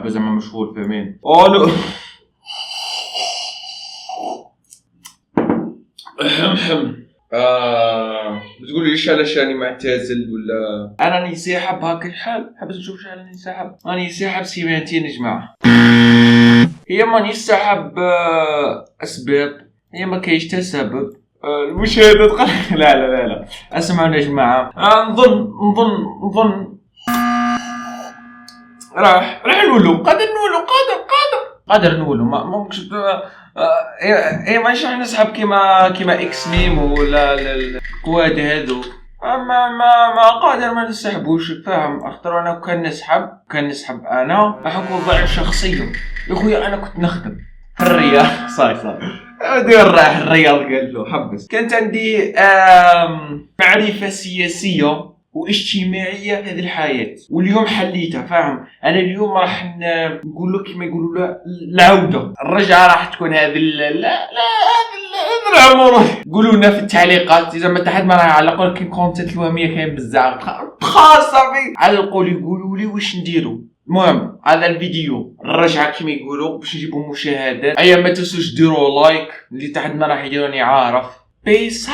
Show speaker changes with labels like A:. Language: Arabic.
A: حبه زعما مشغول فاهمين. الو بتقول لي علاش راني معتزل ولا انا راني ساحب هكا الحال؟ حبيت نشوف شحال راني ساحب. راني ساحب سيمانتين يا جماعه. هي ماني ساحب اسباب، هي ما كاينش حتى سبب. المشاهدات لا اسمعوا يا جماعه. نظن راح نولو قادر نولو ما ممكنش. ايه ماشي راح نسحب كيما اكس ميم ولا الكواد هذو. ما قادر ما نسحبوش فاهم. اختار انا كان نسحب انا راح نكون ضعيف شخصيا يا خويا. انا كنت نخدم في الرياض صاي دير راح الرياض قال له حبس. كانت عندي معرفة سياسية واجتماعية في هذه الحياة واليوم حليتها فاهم. انا اليوم راح نقول لك كما يقولوا العودة الرجعة راح تكون هذه لا العمر. قولوا لنا في التعليقات اذا ما تحد ما راح يعلقوا لك الكونتنت الوهمية كاين بزاف خاصة بي. علقوا لي قولوا لي واش نديروا. المهم هذا الفيديو الرجعه كما يقولوا باش نجيبوا مشاهدات. ايا ما تنسوش ديروا لايك اللي تحت ما راح يديروني عارف. بيس.